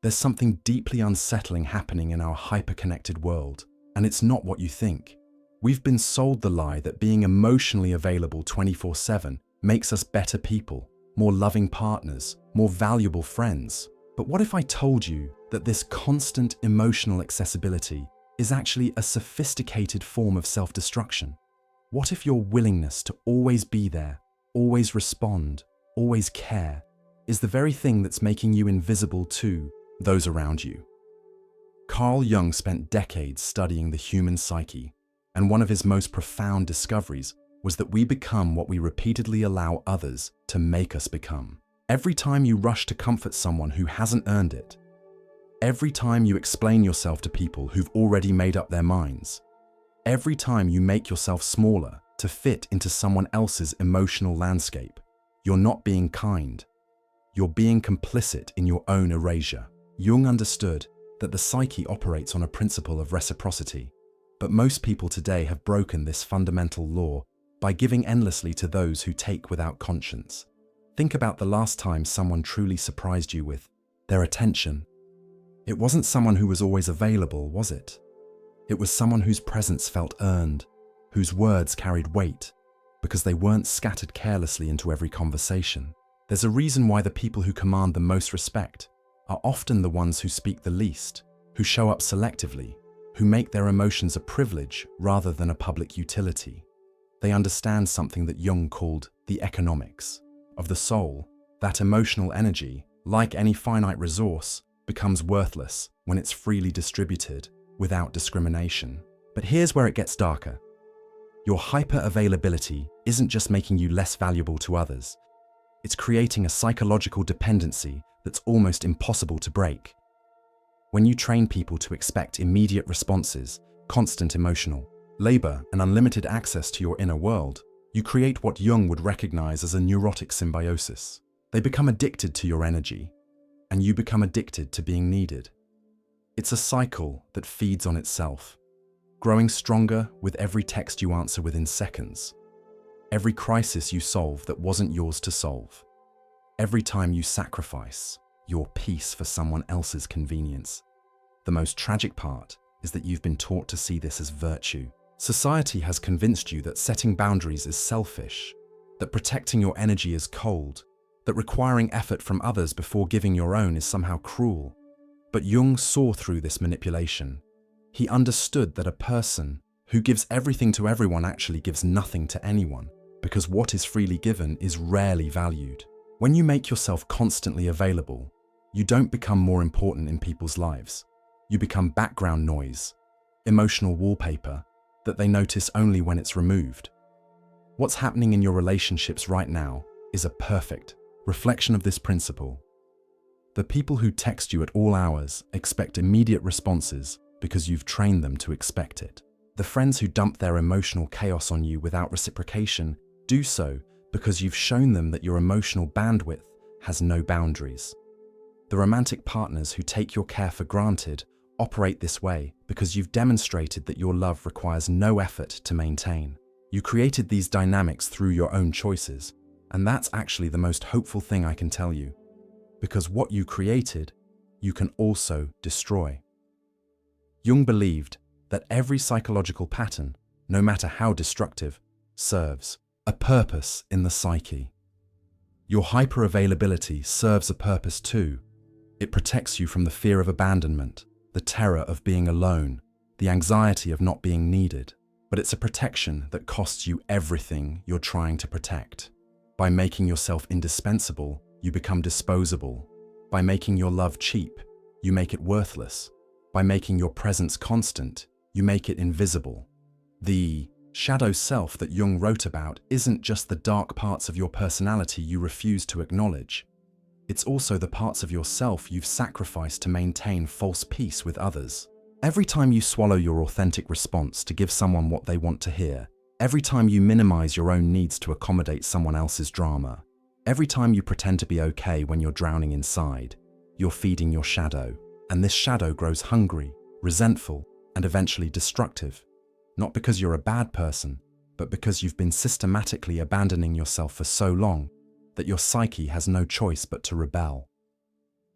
There's something deeply unsettling happening in our hyperconnected world, and it's not what you think. We've been sold the lie that being emotionally available 24/7 makes us better people, more loving partners, more valuable friends. But what if I told you that this constant emotional accessibility is actually a sophisticated form of self-destruction? What if your willingness to always be there, always respond, always care, is the very thing that's making you invisible to those around you? Carl Jung spent decades studying the human psyche, and one of his most profound discoveries was that we become what we repeatedly allow others to make us become. Every time you rush to comfort someone who hasn't earned it, every time you explain yourself to people who've already made up their minds, every time you make yourself smaller to fit into someone else's emotional landscape, you're not being kind. You're being complicit in your own erasure. Jung understood that the psyche operates on a principle of reciprocity, but most people today have broken this fundamental law by giving endlessly to those who take without conscience. Think about the last time someone truly surprised you with their attention. It wasn't someone who was always available, was it? It was someone whose presence felt earned, whose words carried weight, because they weren't scattered carelessly into every conversation. There's a reason why the people who command the most respect are often the ones who speak the least, who show up selectively, who make their emotions a privilege rather than a public utility. They understand something that Jung called the economics of the soul. That emotional energy, like any finite resource, becomes worthless when it's freely distributed without discrimination. But here's where it gets darker. Your hyper-availability isn't just making you less valuable to others. It's creating a psychological dependency that's almost impossible to break. When you train people to expect immediate responses, constant emotional labor, and unlimited access to your inner world, you create what Jung would recognize as a neurotic symbiosis. They become addicted to your energy, and you become addicted to being needed. It's a cycle that feeds on itself, growing stronger with every text you answer within seconds, every crisis you solve that wasn't yours to solve, every time you sacrifice your peace for someone else's convenience. The most tragic part is that you've been taught to see this as virtue. Society has convinced you that setting boundaries is selfish, that protecting your energy is cold, that requiring effort from others before giving your own is somehow cruel. But Jung saw through this manipulation. He understood that a person who gives everything to everyone actually gives nothing to anyone, because what is freely given is rarely valued. When you make yourself constantly available, you don't become more important in people's lives. You become background noise, emotional wallpaper that they notice only when it's removed. What's happening in your relationships right now is a perfect reflection of this principle. The people who text you at all hours expect immediate responses because you've trained them to expect it. The friends who dump their emotional chaos on you without reciprocation do so because you've shown them that your emotional bandwidth has no boundaries. The romantic partners who take your care for granted operate this way because you've demonstrated that your love requires no effort to maintain. You created these dynamics through your own choices, and that's actually the most hopeful thing I can tell you, because what you created, you can also destroy. Jung believed that every psychological pattern, no matter how destructive, serves a purpose in the psyche. Your hyperavailability serves a purpose too. It protects you from the fear of abandonment, the terror of being alone, the anxiety of not being needed. But it's a protection that costs you everything you're trying to protect. By making yourself indispensable, you become disposable. By making your love cheap, you make it worthless. By making your presence constant, you make it invisible. The shadow self that Jung wrote about isn't just the dark parts of your personality you refuse to acknowledge. It's also the parts of yourself you've sacrificed to maintain false peace with others. Every time you swallow your authentic response to give someone what they want to hear, every time you minimize your own needs to accommodate someone else's drama, every time you pretend to be okay when you're drowning inside, you're feeding your shadow. And this shadow grows hungry, resentful, and eventually destructive. Not because you're a bad person, but because you've been systematically abandoning yourself for so long that your psyche has no choice but to rebel.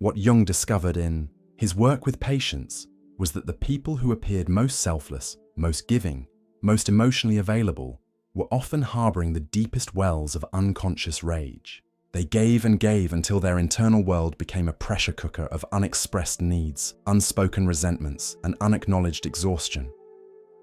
What Jung discovered in his work with patients was that the people who appeared most selfless, most giving, most emotionally available were often harboring the deepest wells of unconscious rage. They gave and gave until their internal world became a pressure cooker of unexpressed needs, unspoken resentments, and unacknowledged exhaustion.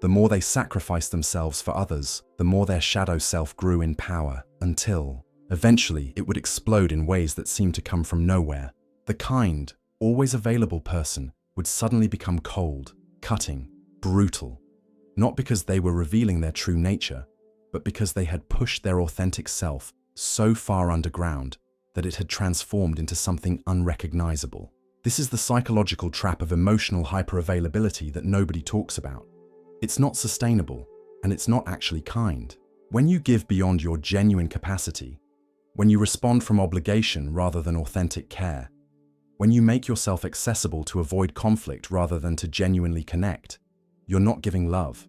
The more they sacrificed themselves for others, the more their shadow self grew in power, until, eventually, it would explode in ways that seemed to come from nowhere. The kind, always available person would suddenly become cold, cutting, brutal, not because they were revealing their true nature, but because they had pushed their authentic self so far underground that it had transformed into something unrecognizable. This is the psychological trap of emotional hyperavailability that nobody talks about. It's not sustainable, and it's not actually kind. When you give beyond your genuine capacity, when you respond from obligation rather than authentic care, when you make yourself accessible to avoid conflict rather than to genuinely connect, you're not giving love,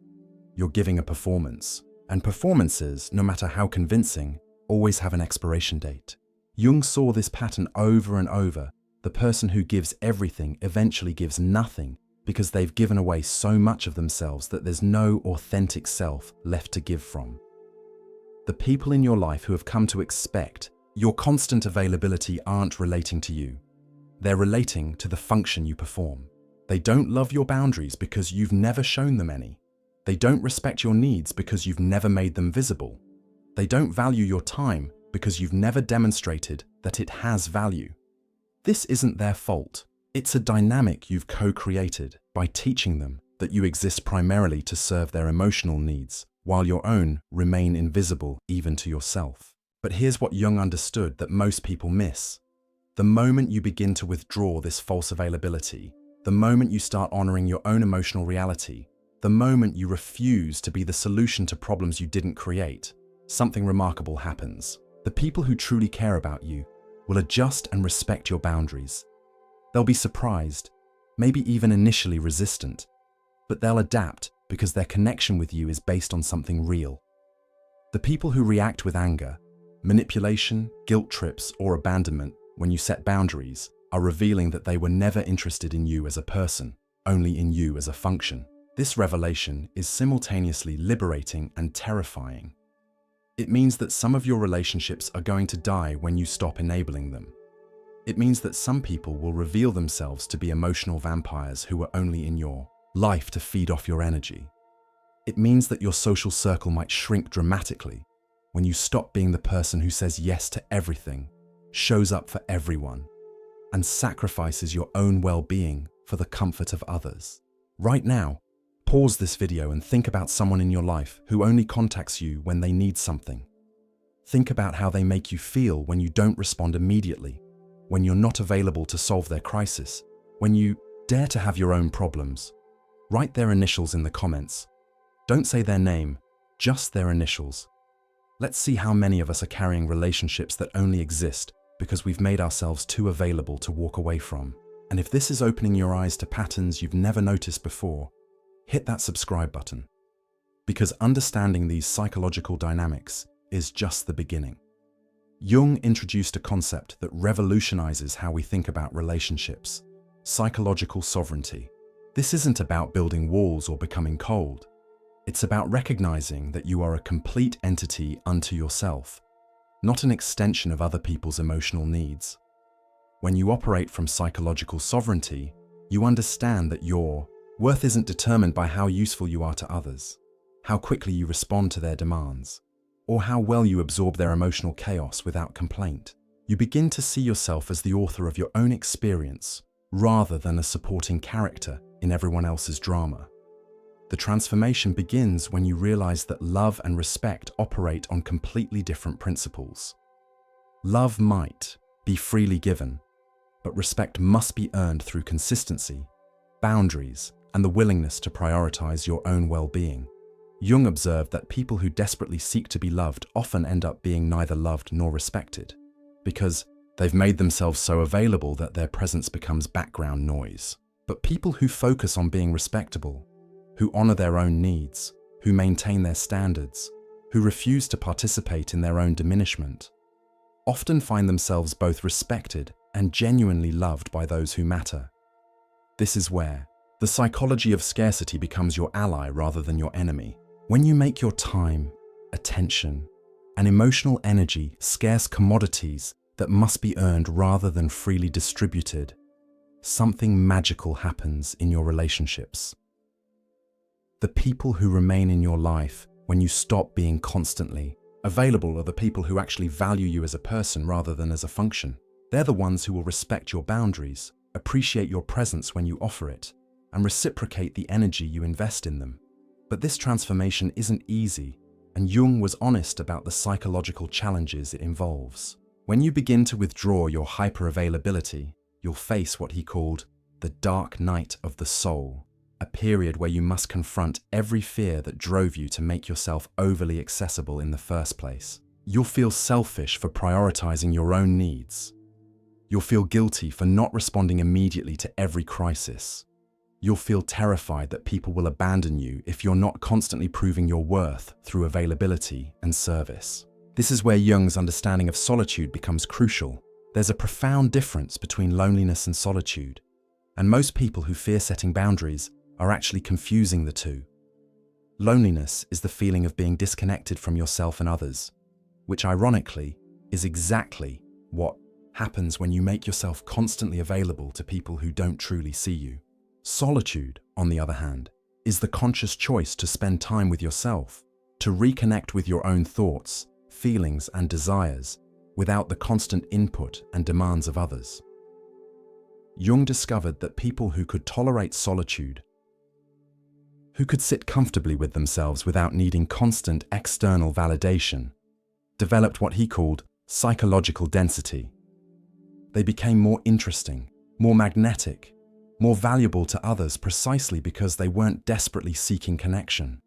you're giving a performance. And performances, no matter how convincing, always have an expiration date. Jung saw this pattern over and over. The person who gives everything eventually gives nothing because they've given away so much of themselves that there's no authentic self left to give from. The people in your life who have come to expect your constant availability aren't relating to you. They're relating to the function you perform. They don't love your boundaries because you've never shown them any. They don't respect your needs because you've never made them visible. They don't value your time because you've never demonstrated that it has value. This isn't their fault. It's a dynamic you've co-created by teaching them that you exist primarily to serve their emotional needs, while your own remain invisible even to yourself. But here's what Jung understood that most people miss. The moment you begin to withdraw this false availability, the moment you start honoring your own emotional reality, the moment you refuse to be the solution to problems you didn't create, something remarkable happens. The people who truly care about you will adjust and respect your boundaries. They'll be surprised, maybe even initially resistant, but they'll adapt because their connection with you is based on something real. The people who react with anger, manipulation, guilt trips, or abandonment when you set boundaries are revealing that they were never interested in you as a person, only in you as a function. This revelation is simultaneously liberating and terrifying. It means that some of your relationships are going to die when you stop enabling them. It means that some people will reveal themselves to be emotional vampires who are only in your life to feed off your energy. It means that your social circle might shrink dramatically when you stop being the person who says yes to everything, shows up for everyone, and sacrifices your own well-being for the comfort of others. Right now, pause this video and think about someone in your life who only contacts you when they need something. Think about how they make you feel when you don't respond immediately, when you're not available to solve their crisis, when you dare to have your own problems. Write their initials in the comments. Don't say their name, just their initials. Let's see how many of us are carrying relationships that only exist because we've made ourselves too available to walk away from. And if this is opening your eyes to patterns you've never noticed before, hit that subscribe button. Because understanding these psychological dynamics is just the beginning. Jung introduced a concept that revolutionizes how we think about relationships: psychological sovereignty. This isn't about building walls or becoming cold. It's about recognizing that you are a complete entity unto yourself, not an extension of other people's emotional needs. When you operate from psychological sovereignty, you understand that your worth isn't determined by how useful you are to others, how quickly you respond to their demands, or how well you absorb their emotional chaos without complaint. You begin to see yourself as the author of your own experience, rather than a supporting character in everyone else's drama. The transformation begins when you realize that love and respect operate on completely different principles. Love might be freely given, but respect must be earned through consistency, boundaries, and the willingness to prioritize your own well-being. Jung observed that people who desperately seek to be loved often end up being neither loved nor respected, because they've made themselves so available that their presence becomes background noise. But people who focus on being respectable, who honor their own needs, who maintain their standards, who refuse to participate in their own diminishment, often find themselves both respected and genuinely loved by those who matter. This is where the psychology of scarcity becomes your ally rather than your enemy. When you make your time, attention, and emotional energy scarce commodities that must be earned rather than freely distributed, something magical happens in your relationships. The people who remain in your life when you stop being constantly available are the people who actually value you as a person rather than as a function. They're the ones who will respect your boundaries, appreciate your presence when you offer it, and reciprocate the energy you invest in them. But this transformation isn't easy, and Jung was honest about the psychological challenges it involves. When you begin to withdraw your hyperavailability, you'll face what he called the dark night of the soul, a period where you must confront every fear that drove you to make yourself overly accessible in the first place. You'll feel selfish for prioritizing your own needs. You'll feel guilty for not responding immediately to every crisis. You'll feel terrified that people will abandon you if you're not constantly proving your worth through availability and service. This is where Jung's understanding of solitude becomes crucial. There's a profound difference between loneliness and solitude, and most people who fear setting boundaries are actually confusing the two. Loneliness is the feeling of being disconnected from yourself and others, which ironically is exactly what happens when you make yourself constantly available to people who don't truly see you. Solitude, on the other hand, is the conscious choice to spend time with yourself, to reconnect with your own thoughts, feelings, and desires without the constant input and demands of others. Jung discovered that people who could tolerate solitude, who could sit comfortably with themselves without needing constant external validation, developed what he called psychological density. They became more interesting, more magnetic, more valuable to others precisely because they weren't desperately seeking connection.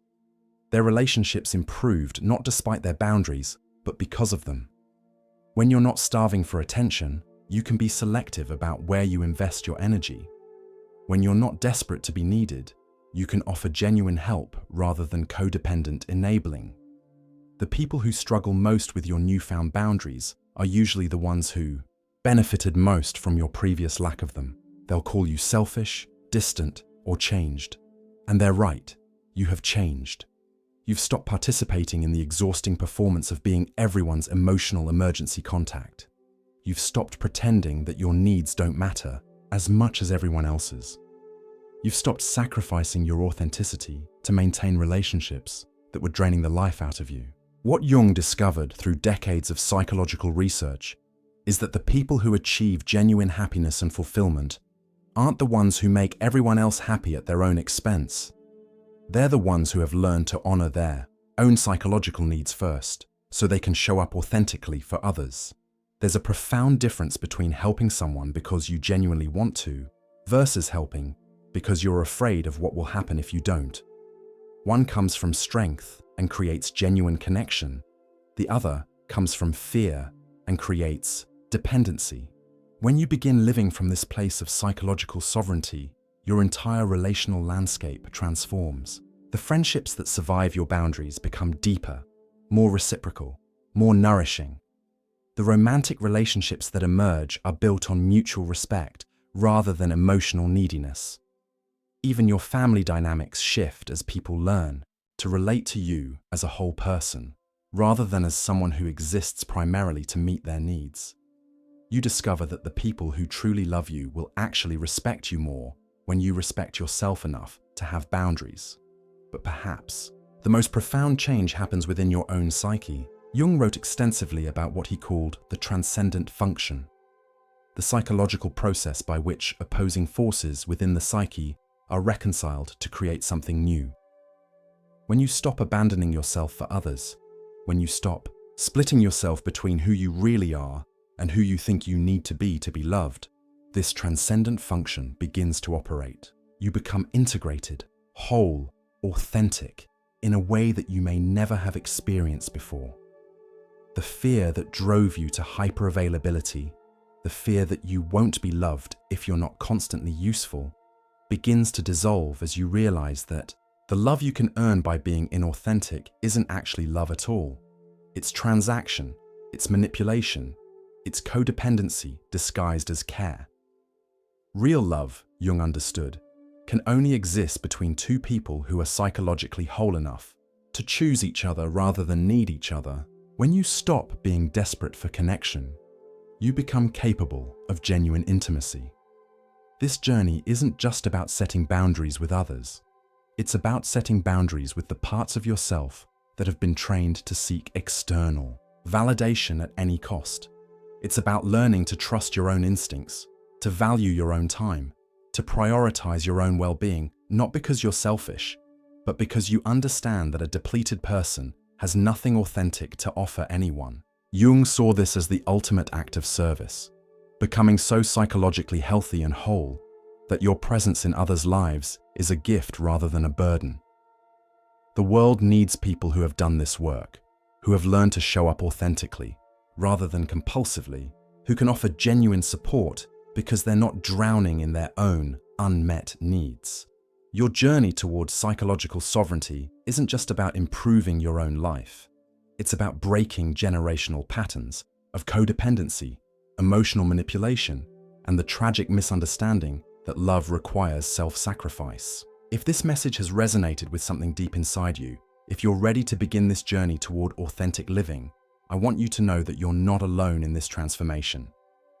Their relationships improved not despite their boundaries, but because of them. When you're not starving for attention, you can be selective about where you invest your energy. When you're not desperate to be needed, you can offer genuine help rather than codependent enabling. The people who struggle most with your newfound boundaries are usually the ones who benefited most from your previous lack of them. They'll call you selfish, distant, or changed. And they're right, you have changed. You've stopped participating in the exhausting performance of being everyone's emotional emergency contact. You've stopped pretending that your needs don't matter as much as everyone else's. You've stopped sacrificing your authenticity to maintain relationships that were draining the life out of you. What Jung discovered through decades of psychological research is that the people who achieve genuine happiness and fulfillment aren't the ones who make everyone else happy at their own expense. They're the ones who have learned to honor their own psychological needs first, so they can show up authentically for others. There's a profound difference between helping someone because you genuinely want to, versus helping because you're afraid of what will happen if you don't. One comes from strength and creates genuine connection. The other comes from fear and creates dependency. When you begin living from this place of psychological sovereignty, your entire relational landscape transforms. The friendships that survive your boundaries become deeper, more reciprocal, more nourishing. The romantic relationships that emerge are built on mutual respect rather than emotional neediness. Even your family dynamics shift as people learn to relate to you as a whole person, rather than as someone who exists primarily to meet their needs. You discover that the people who truly love you will actually respect you more when you respect yourself enough to have boundaries. But perhaps the most profound change happens within your own psyche. Jung wrote extensively about what he called the transcendent function, the psychological process by which opposing forces within the psyche are reconciled to create something new. When you stop abandoning yourself for others, when you stop splitting yourself between who you really are and who you think you need to be loved, this transcendent function begins to operate. You become integrated, whole, authentic, in a way that you may never have experienced before. The fear that drove you to hyperavailability, the fear that you won't be loved if you're not constantly useful, begins to dissolve as you realize that the love you can earn by being inauthentic isn't actually love at all. It's transaction, it's manipulation, It's codependency disguised as care. Real love, Jung understood, can only exist between two people who are psychologically whole enough to choose each other rather than need each other. When you stop being desperate for connection, you become capable of genuine intimacy. This journey isn't just about setting boundaries with others. It's about setting boundaries with the parts of yourself that have been trained to seek external validation at any cost. It's about learning to trust your own instincts, to value your own time, to prioritize your own well-being, not because you're selfish, but because you understand that a depleted person has nothing authentic to offer anyone. Jung saw this as the ultimate act of service, becoming so psychologically healthy and whole that your presence in others' lives is a gift rather than a burden. The world needs people who have done this work, who have learned to show up authentically, rather than compulsively, who can offer genuine support because they're not drowning in their own unmet needs. Your journey towards psychological sovereignty isn't just about improving your own life. It's about breaking generational patterns of codependency, emotional manipulation, and the tragic misunderstanding that love requires self-sacrifice. If this message has resonated with something deep inside you, if you're ready to begin this journey toward authentic living, I want you to know that you're not alone in this transformation.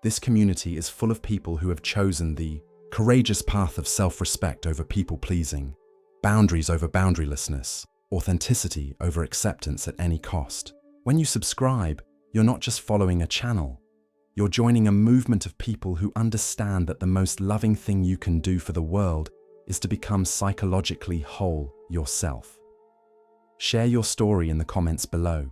This community is full of people who have chosen the courageous path of self-respect over people-pleasing, boundaries over boundarylessness, authenticity over acceptance at any cost. When you subscribe, you're not just following a channel. You're joining a movement of people who understand that the most loving thing you can do for the world is to become psychologically whole yourself. Share your story in the comments below.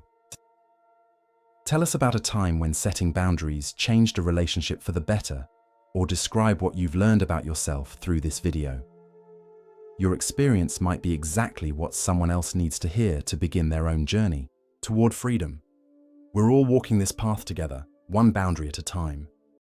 Tell us about a time when setting boundaries changed a relationship for the better, or describe what you've learned about yourself through this video. Your experience might be exactly what someone else needs to hear to begin their own journey toward freedom. We're all walking this path together, one boundary at a time.